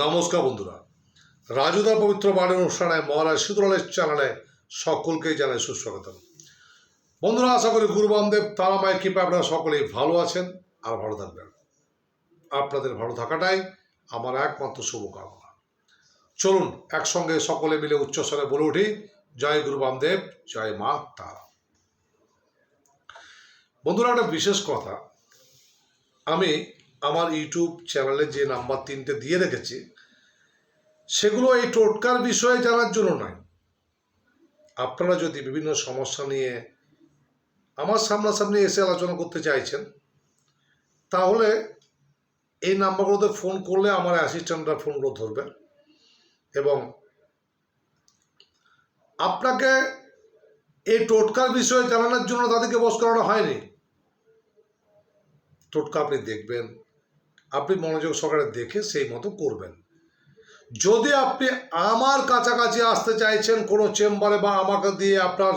নমস্কার বন্ধুরা, রাজুদার পবিত্র বাণী অনুষ্ঠানে মহারাজ শীতলালের চ্যানেলে সকলকেই জানাই সুস্বাগতম। বন্ধুরা, আশা করি গুরু বামদেব তারা মায়ের কৃপায় আপনারা সকলেই ভালো আছেন আর ভালো থাকবেন। আপনাদের ভালো থাকাটাই আমার একমাত্র শুভকামনা। চলুন একসঙ্গে সকলে মিলে উচ্চস্বরে বলে উঠি, জয় গুরু বামদেব, জয় মা তারা। বন্ধুরা, একটা বিশেষ কথা, আমি আমার ইউটিউব চ্যানেলে যে নাম্বার 3টে দিয়ে রেখেছি সেগুলো এই টোটকার বিষয়ে জানার জন্য নয়। আপনারা যদি বিভিন্ন সমস্যা নিয়ে আমার সামনাসামনি এসে আলোচনা করতে চাইছেন তাহলে এই নাম্বারগুলোতে ফোন করলে আমার অ্যাসিস্ট্যান্টরা ফোনগুলো ধরবে এবং আপনাকে এই টোটকার বিষয়ে জানানোর জন্য তাদেরকে বস করানো হয়নি। টোটকা আপনি দেখবেন, আপনি মনোযোগ সহকারে দেখে সেই মতো করবেন। যদি আপনি আমার কাছাকাছি আসতে চাইছেন কোনো চেম্বারে বা আমাকে দিয়ে আপনার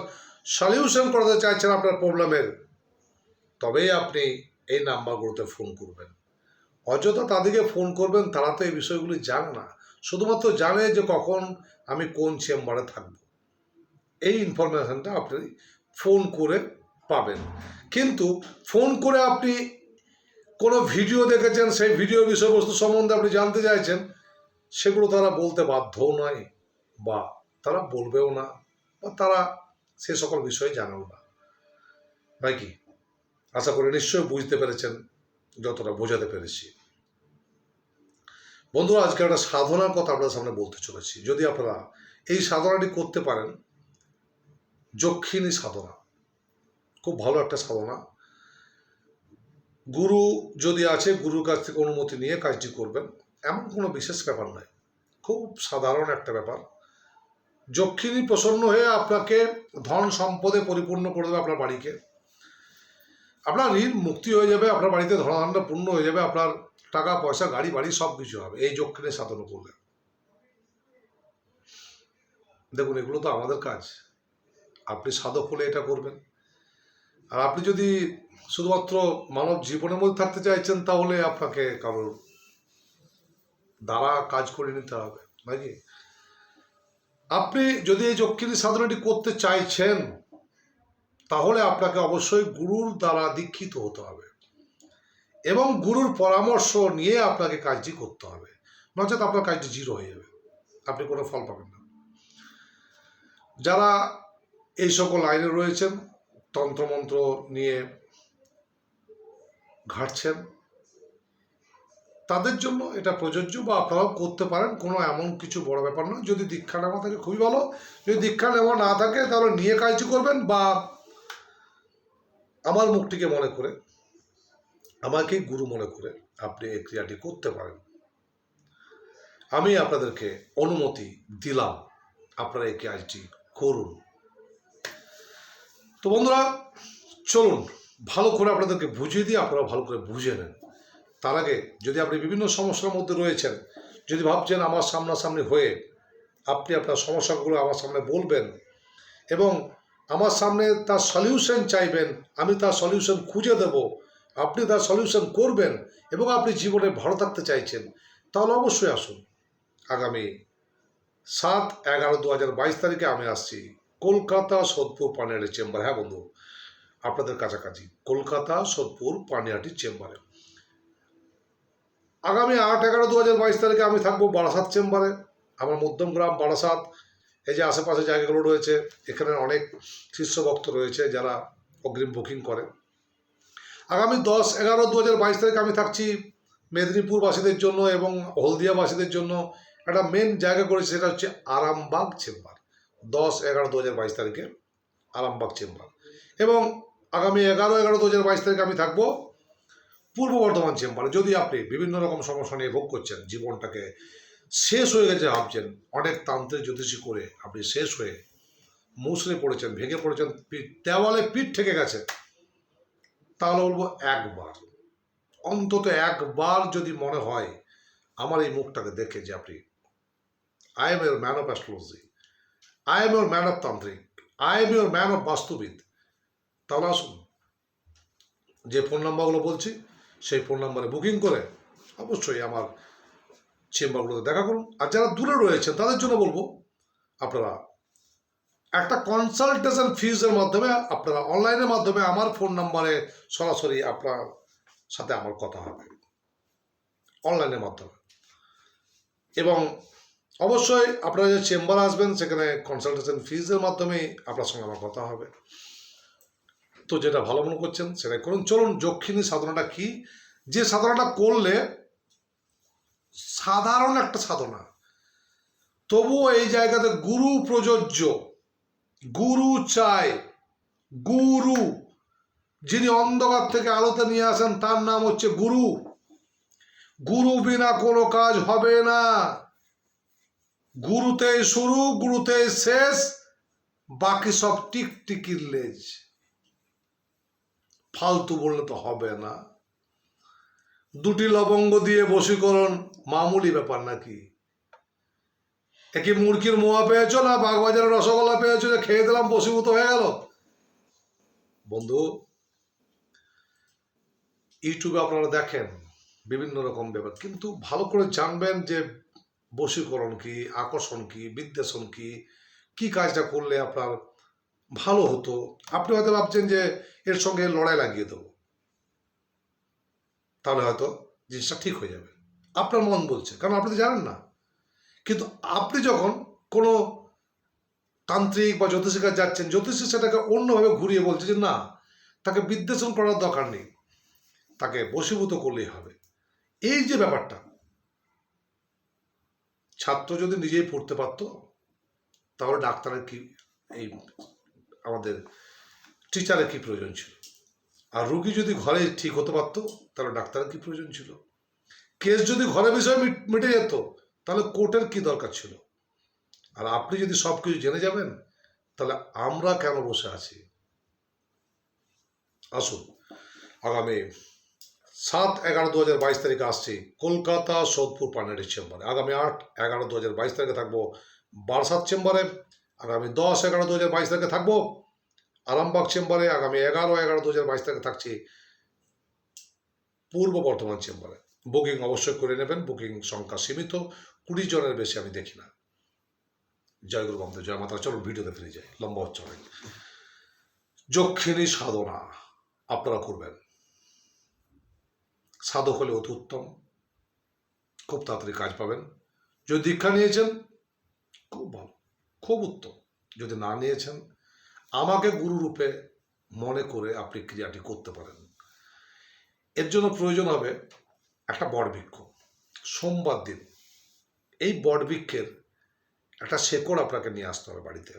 সলিউশন করতে চাইছেন আপনার প্রবলেমের, তবেই আপনি এই নাম্বারগুলোতে ফোন করবেন। অযথা তাদেরকে ফোন করবেন, তারা তো এই বিষয়গুলি জানে না, শুধুমাত্র জানে যে কখন আমি কোন চেম্বারে থাকব। এই ইনফরমেশানটা আপনি ফোন করে পাবেন। কিন্তু ফোন করে আপনি কোনো ভিডিও দেখেছেন, সেই ভিডিও বিষয়বস্তু সম্বন্ধে আপনি জানতে চাইছেন, সেগুলো তারা বলতে বাধ্যও নয় বা তারা বলবেও না বা তারা সে সকল বিষয়ে জানেও না। ভাই কি, আশা করি নিশ্চয়ই বুঝতে পেরেছেন যতটা বোঝাতে পেরেছি। বন্ধুরা, আজকে একটা সাধনার কথা আপনাদের সামনে বলতে চলেছি। যদি আপনারা এই সাধনাটি করতে পারেন, যক্ষিণী সাধনা, খুব ভালো একটা সাধনা। গুরু যদি আছে, গুরুর কাছ থেকে অনুমতি নিয়ে কাজটি করবেন। এমন কোনো বিশেষ ব্যাপার নয়, খুব সাধারণ একটা ব্যাপার। যক্ষিণী প্রসন্ন হয়ে আপনাকে ধন সম্পদে পরিপূর্ণ করে দেবে আপনার বাড়িকে। আপনার ঋণ মুক্তি হয়ে যাবে, আপনার বাড়িতে ধনধান্যটা পূর্ণ হয়ে যাবে, আপনার টাকা পয়সা গাড়ি বাড়ি সব কিছু হবে এই যক্ষিণী সাধনা করলে। দেখুন, এগুলো তো আমাদের কাজ। আপনি সাধক হলে এটা করবেন। আর আপনি যদি শুধুমাত্র মানব জীবনের মধ্যে থাকতে চাইছেন তাহলে আপনাকে কারোর দ্বারা কাজ করে নিতে হবে নাকি। আপনি যদি এই যক্ষিণী সাধনাটি করতে চাইছেন তাহলে আপনাকে অবশ্যই গুরুর দ্বারা দীক্ষিত হতে হবে এবং গুরুর পরামর্শ নিয়ে আপনাকে কাজটি করতে হবে, নচেত আপনার কাজটি জিরো হয়ে যাবে, আপনি কোনো ফল পাবেন না। যারা এই সকল লাইনে রয়েছেন, তন্ত্রমন্ত্র নিয়ে ঘাটছেন, তাদের জন্য এটা প্রযোজ্য বা আপনারাও করতে পারেন, কোনো এমন কিছু বড় ব্যাপার নয়। যদি দীক্ষা নেওয়া থাকে খুবই ভালো, যদি দীক্ষা নেওয়া না থাকে তাহলে নিয়ে কাজটি করবেন বা আমার মুখটিকে মনে করে, আমাকেই গুরু মনে করে আপনি এই ক্রিয়াটি করতে পারেন। আমি আপনাদেরকে অনুমতি দিলাম, আপনারা এই কাজটি করুন। তো বন্ধুরা, চলুন ভালো করে আপনাদেরকে বুঝিয়ে দিয়ে আপনারা ভালো করে বুঝে নেন। তার আগে যদি আপনি বিভিন্ন সমস্যার মধ্যে রয়েছেন, যদি ভাবছেন আমার সামনাসামনি হয়ে আপনি আপনার সমস্যাগুলো আমার সামনে বলবেন এবং আমার সামনে তার সলিউশন চাইবেন, আমি তার সলিউশন খুঁজে দেব, আপনি তার সলিউশন করবেন এবং আপনি জীবনে ভালো থাকতে চাইছেন, তাহলে অবশ্যই আসুন। আগামী 7/11/2022 তারিখে আমি আসছি কলকাতা সোদপুর পানিহাটি চেম্বার। হ্যাঁ বন্ধু, আপনাদের কাছাকাছি কলকাতা সোদপুর পানিহাটি চেম্বারে। আগামী 8/11/2022 তারিখে আমি থাকবো বারাসাত চেম্বারে, আমার মধ্যমগ্রাম বারাসাত। এই যে আশেপাশে জায়গাগুলো রয়েছে, এখানে অনেক শিষ্য ভক্ত রয়েছে যারা অগ্রিম বুকিং করে। আগামী 10/11/2022 তারিখে আমি থাকছি মেদিনীপুরবাসীদের জন্য এবং হলদিয়াবাসীদের জন্য একটা মেন জায়গা করেছে, সেটা হচ্ছে আরামবাগ চেম্বার। 10/11/2022 তারিখে আরামবাগ চেম্বার। এবং আগামী 11/11/2022 তারিখে আমি থাকবো পূর্ব বর্ধমান চেম্বারে। যদি আপনি বিভিন্ন রকম সমস্যা নিয়ে ভোগ করছেন, জীবনটাকে শেষ হয়ে গেছে ভাবছেন, অনেক তান্ত্রিক জ্যোতিষী করে আপনি শেষ হয়ে মুসড়ে পড়েছেন, ভেঙে পড়েছেন, দেওয়ালে পিঠ ঠেকে গেছে, তাহলে বলবো একবার, অন্তত একবার যদি মনে হয় আমার এই মুখটাকে দেখে যে আপনি I am your man of astrology, I am your man of tantrik, I am your man of vastubid, তাহলে আসুন। যে ফোন নাম্বারগুলো বলছি সেই ফোন নাম্বারে বুকিং করে অবশ্যই আমার চেম্বারগুলোতে দেখা করুন। আর যারা দূরে রয়েছেন তাদের জন্য বলবো, আপনারা একটা কনসালটেশন ফিজের মাধ্যমে, আপনারা অনলাইনের মাধ্যমে আমার ফোন নাম্বারে সরাসরি আপনার সাথে আমার কথা হবে অনলাইনের মাধ্যমে। এবং অবশ্যই আপনারা যে চেম্বার আসবেন সেখানে কনসালটেশন ফিজের মাধ্যমেই আপনার সঙ্গে আমার কথা হবে। তো যেটা ভালো মনে করছেন সেটাই করুন। চলুন, যক্ষিণী সাধনাটা কি, যে সাধনাটা করলে সাধারণ একটা সাধনা, তবুও এই জায়গাতে গুরু প্রযোজ্য, গুরু চাই, গুরু যিনি অন্ধকার থেকে আলোতে নিয়ে আসেন তার নাম হচ্ছে গুরু। গুরু বিনা কোনো কাজ হবে না। গুরুতেই শুরু, গুরুতেই শেষ, বাকি সব টিকটিকির লেজ। ফালতু বললে তো হবে না। দুটি লবঙ্গ দিয়ে বশীকরণ মামুলি ব্যাপার নাকি? একই মুরগির মোয়া পেয়েছো না বাগবাজারের রসগোল্লা পেয়েছো যে খেয়ে দিলাম বশীভূত হয়ে গেল? বন্ধু, ইউটিউবে আপনারা দেখেন বিভিন্ন রকম ব্যাপার, কিন্তু ভালো করে জানবেন যে বশীকরণ কি, আকর্ষণ কি, বিদ্বেষণ কি, কি কাজটা করলে আপনার ভালো হতো। আপনি হয়তো ভাবছেন যে এর সঙ্গে লড়াই লাগিয়ে দেবো, তাহলে হয়তো জিনিসটা ঠিক হয়ে যাবে, আপনার মন বলছে, কারণ আপনি তো জানেন না। কিন্তু আপনি যখন কোনো তান্ত্রিক বা জ্যোতিষীর কাছে যাচ্ছেন, জ্যোতিষী সেটাকে অন্যভাবে ঘুরিয়ে বলছে যে না, তাকে বিদ্বেষণ করার দরকার নেই, তাকে বশীভূত করলেই হবে। এই যে ব্যাপারটা, ছাত্র যদি নিজেই পড়তে পারতো তাহলে ডাক্তারের কি, এই আমাদের টিচারের কি প্রয়োজন ছিল? আর রুগী যদি ঘরে ঠিক হতে পারতো তাহলে ডাক্তারের কি প্রয়োজন ছিল? কেস যদি ঘরে বিষয়ে মিটে যেত তাহলে কোর্টের কি দরকার ছিল? আর আপনি যদি সব কিছু জেনে যাবেন তাহলে আমরা কেন বসে আছি? আসুন, আগামী 7/11/2022 তারিখে আসছি কলকাতা সোদপুর পান্ডের চেম্বারে। আগামী 8/11/2022 তারিখে থাকবো বারাসাত চেম্বারে। আগামী 10/11/2022 তারিখে থাকবো আরামবাগ চেম্বারে। আগামী 11/11/2022 তারিখে থাকছি পূর্ব বর্ধমান চেম্বারে। বুকিং অবশ্যই করে নেবেন, বুকিং সংখ্যা সীমিত, 20 জনের বেশি আমি দেখি না। জয় গুরু বামদেব, জয় মাতা। চলুন ভিডিওতে ফিরে যাই, লম্বা হচ্ছে অনেক। যক্ষিণী সাধনা আপনারা করবেন, সাধক হলে অতি উত্তম, খুব তাড়াতাড়ি কাজ পাবেন। যদি দীক্ষা নিয়েছেন খুব ভালো, খুব উত্তম। যদি না নিয়েছেন আমাকে গুরু রূপে মনে করে আপনি ক্রিয়াটি করতে পারেন। এর জন্য প্রয়োজন হবে একটা বটবৃক্ষ। সোমবার দিন এই বটবৃক্ষের একটা শেকড় আপনাকে নিয়ে আসতে হবে বাড়িতে।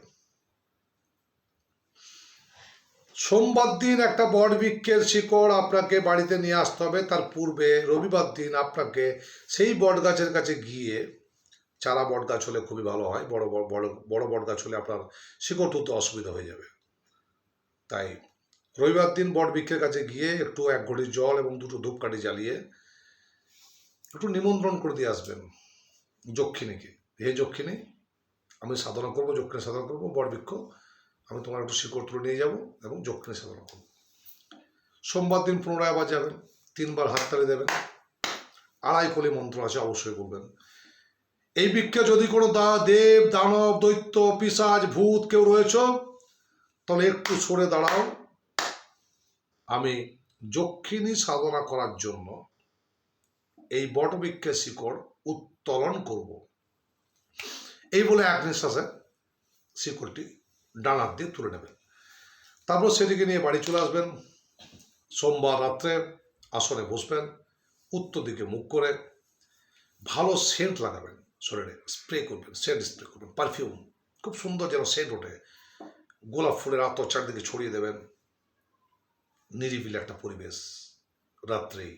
সোমবার দিন একটা বটবৃক্ষের শিকড় আপনাকে বাড়িতে নিয়ে আসতে হবে। তার পূর্বে রবিবার দিন আপনাকে সেই বট গাছের কাছে গিয়ে, চারা বট গাছ হলে খুবই ভালো হয়, বড় বড় বট গাছ হলে আপনার শিকড় তুলতে অসুবিধা হয়ে যাবে। তাই রবিবার দিন বটবৃক্ষের কাছে গিয়ে একটু 1 ঘটি জল এবং 2টো ধূপকাঠি জ্বালিয়ে একটু নিমন্ত্রণ করে দিয়ে আসবেন যক্ষিণীকে। হে যক্ষিণী, আমি সাধনা করবো, যক্ষিণী সাধনা করবো, বটবৃক্ষ আমি তোমার একটু শিকড় তুলে নিয়ে যাবো এবং যক্ষিণী সাধনা করবো। সোমবার দিন পুনরায় আবার যাবেন, 3 বার হাততালি দেবেন, 2.5 কলি মন্ত্র আছে অবশ্যই বলবেন। এই বৃক্ষে যদি কোনো দেব, দানব, দৈত্য, পিশাচ, ভূত কেউ রয়েছ তাহলে একটু সরে দাঁড়াও, আমি যক্ষিণী সাধনা করার জন্য এই বটবৃক্ষের শিকড় উত্তোলন করব। এই বলে এক নিঃশ্বাসে শিকড়টি ডানার দিয়ে তুলে নেবেন। তারপর সেটিকে নিয়ে বাড়ি চলে আসবেন। সোমবার রাত্রে আসনে বসবেন, উত্তর দিকে মুখ করে ভালো সেন্ট লাগাবেন, শরীরে স্প্রে করবেন, সেন্ট স্প্রে করবেন, পারফিউম খুব সুন্দর যেন সেন্ট ওঠে, গোলাপ ফুলের আতর চারদিকে ছড়িয়ে দেবেন। নিরিবিলি একটা পরিবেশ। রাত্রি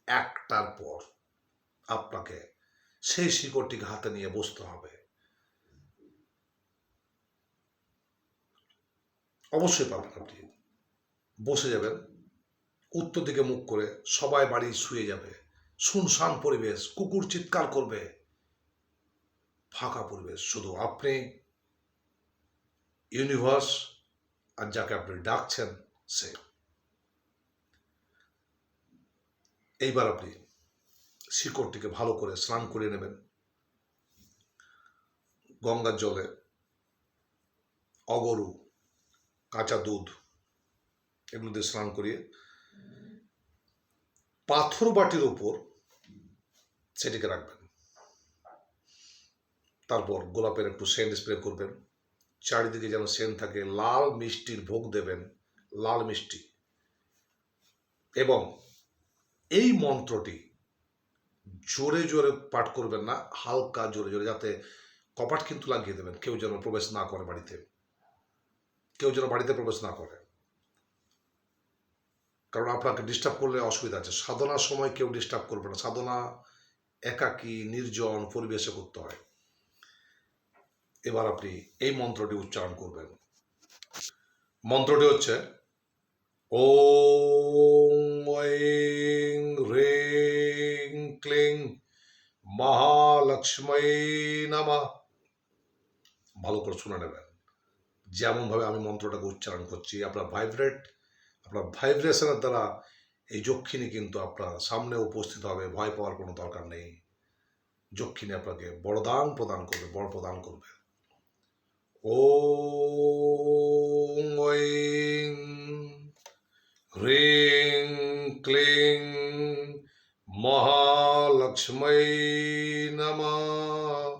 1টার পর আপনাকে সেই শিকড়টিকে হাতে নিয়ে বসতে হবে। অবশ্যই পারবেন আপনি। বসে যাবেন, উত্তর দিকে মুখ করে, সবাই বাড়ি শুয়ে যাবে, শুনশান পরিবেশ, কুকুর চিৎকার করবে, ফাঁকা পরিবেশ, শুধু আপনি, ইউনিভার্স আর যাকে আপনি ডাকছেন সে। এইবার আপনি শিকড়টিকে ভালো করে স্নান করিয়ে নেবেন গঙ্গার জলে, অগরু, কাঁচা দুধ এগুলো দিয়ে স্নান করিয়ে পাথর বাটির উপর সেটিকে রাখবেন। তারপর গোলাপের একটু সেন্ট স্প্রে করবেন, চারিদিকে যেন সেন্ট থাকে। লাল মিষ্টির ভোগ দেবেন, লাল মিষ্টি। এবং এই মন্ত্রটি জোরে জোরে পাঠ করবেন না, হালকা জোরে জোরে, যাতে কপাট কিন্তু লাগিয়ে দেবেন, কেউ যেন প্রবেশ না করে বাড়িতে, কেউ যেন বাড়িতে প্রবেশ না করে, কারণ আপনাকে ডিস্টার্ব করলে অসুবিধা আছে। সাধনার সময় কেউ ডিস্টার্ব করবে না, সাধনা একাকী নির্জন পরিবেশে করতে হয়। এবার আপনি এই মন্ত্রটি উচ্চারণ করবেন। মন্ত্রটি হচ্ছে ওং ঐং হ্রিং ক্লিং মহালক্ষ্মী নমঃ। ভালো করে শুনে নেবেন, যেমনভাবে আমি মন্ত্রটাকে উচ্চারণ করছি। আপনার ভাইব্রেশনের দ্বারা এই যক্ষিণী কিন্তু আপনার সামনে উপস্থিত হবে। ভয় পাওয়ার কোনো দরকার নেই। যক্ষিণী আপনাকে বরদান প্রদান করবে, বর প্রদান করবে। ওং ঐং হ্রিং ক্লিং মহালক্ষ্মী নমঃ।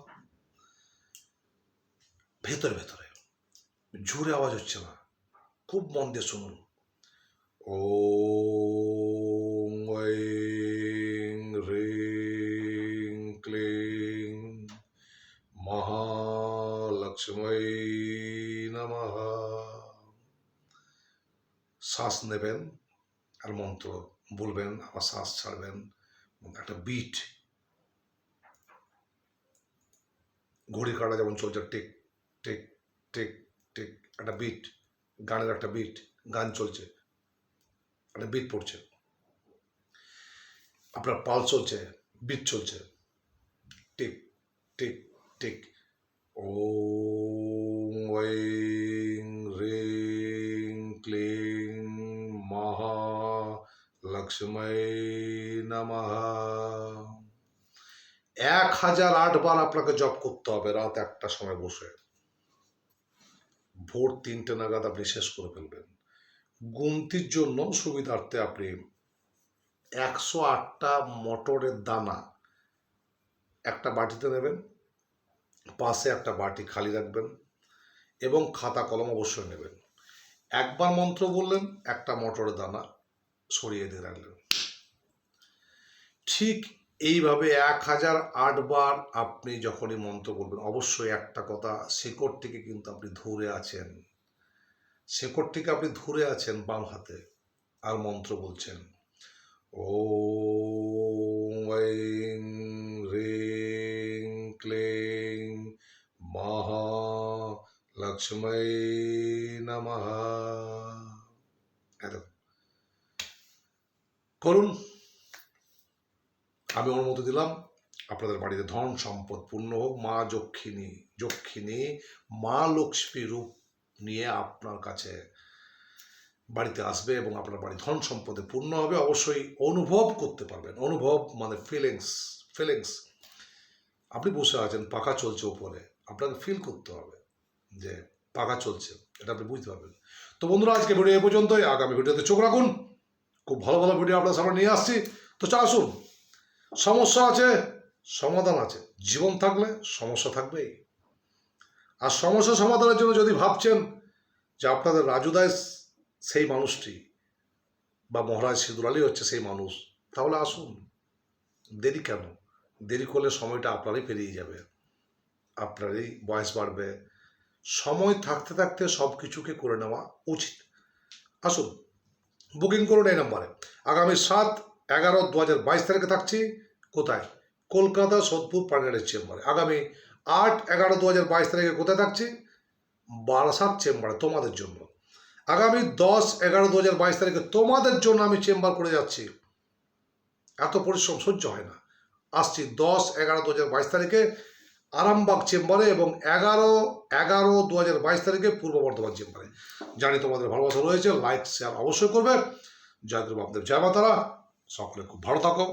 ভেতরে ভেতরে, জোরে আওয়াজ হচ্ছে না, খুব মন দিয়ে শুনুন। ওং ঐং হ্রিং ক্লিং মহালক্ষ্মী নমঃ। শ্বাস নেবেন আর মন্ত্র বলবেন, আবার শ্বাস ছাড়বেন। একটা বিট, ঘড়ি কাটা যেমন চলছে, টিক টিক টিক টিক, একটা বিট, গানের একটা বিট, গান চলছে, একটা বিট পড়ছে, আপনার পাল চলছে, বিট চলছে, টিক টিক টিক। ওং ঐং হ্রিং ক্লিং মহালক্ষ্মী নমঃ। 1008 বার আপনাকে জপ করতে হবে রাত 1টার সময় বসে। ভোর 3টে নাগাদ আপনি শেষ করে ফেলবেন। গুনতির জন্য সুবিধার্থে আপনি 108টা মটরের দানা একটা বাটিতে নেবেন, পাশে একটা বাটি খালি রাখবেন এবং খাতা কলম অবশ্যই নেবেন। একবার মন্ত্র বললেন, একটা মটরের দানা সরিয়ে দিয়ে রাখলেন। ঠিক এইভাবে 1008 বার আপনি যখনই মন্ত্র বলবেন, অবশ্যই একটা কথা, শেকড়টিকে কিন্তু আপনি ধরে আছেন, শেকড়টিকে আপনি ধরে আছেন বাম হাতে, আর মন্ত্র বলছেন ওং ঐং হ্রিং ক্লিং মহালক্ষ্মী নমঃ। করুন, আমি অনুমতি দিলাম। আপনাদের বাড়িতে ধন সম্পদ পূর্ণ হোক। মা যক্ষিণী মা লক্ষ্মী রূপ নিয়ে আপনার কাছে বাড়িতে আসবে এবং আপনার বাড়ি ধন সম্পদে পূর্ণ হবে। অবশ্যই অনুভব করতে পারবেন। অনুভব মানে ফিলিংস। আপনি বসে আছেন, পাখা চলছে উপরে, আপনাকে ফিল করতে হবে যে পাখা চলছে, এটা আপনি বুঝতে পারবেন। তো বন্ধুরা, আজকে ভিডিও এ পর্যন্তই। আগামী ভিডিওতে চোখ রাখুন, খুব ভালো ভালো ভিডিও আপনার সামনে নিয়ে আসছি। তো আসুন, সমস্যা আছে, সমাধান আছে। জীবন থাকলে সমস্যা থাকবেই। আর সমস্যা সমাধানের জন্য যদি ভাবছেন যে আপনাদের রাজুদাস সেই মানুষটি বা মহারাজ সিঁদুর আলী হচ্ছে সেই মানুষ, তাহলে আসুন। দেরি কেন? দেরি করলে সময়টা আপনারই পেরিয়ে যাবে, আপনারই বয়স বাড়বে। সময় থাকতে থাকতে সব কিছুকে করে নেওয়া উচিত। আসুন, বুকিং করুন এই নাম্বারে। আগামী 7/11/2022 তারিখে থাকছি। কোথায়? কলকাতা সোদপুর পানিহাটির চেম্বারে। আগামী 8/11/2022 তারিখে কোথায় থাকছি? বারাসাত চেম্বারে, তোমাদের জন্য। আগামী 10/11/2022 তারিখে তোমাদের জন্য আমি চেম্বার করে যাচ্ছি। এত পরিশ্রম সহ্য হয় না। আসছি 10/11/2022 তারিখে আরামবাগ চেম্বারে এবং 11/11/2022 তারিখে পূর্ব বর্ধমান চেম্বারে। জানি তোমাদের ভালোবাসা রয়েছে, লাইক শেয়ার অবশ্যই করবে। জয় গুরু বামদেব, জয় মাতারা। সকলে খুব ভালো থাকো।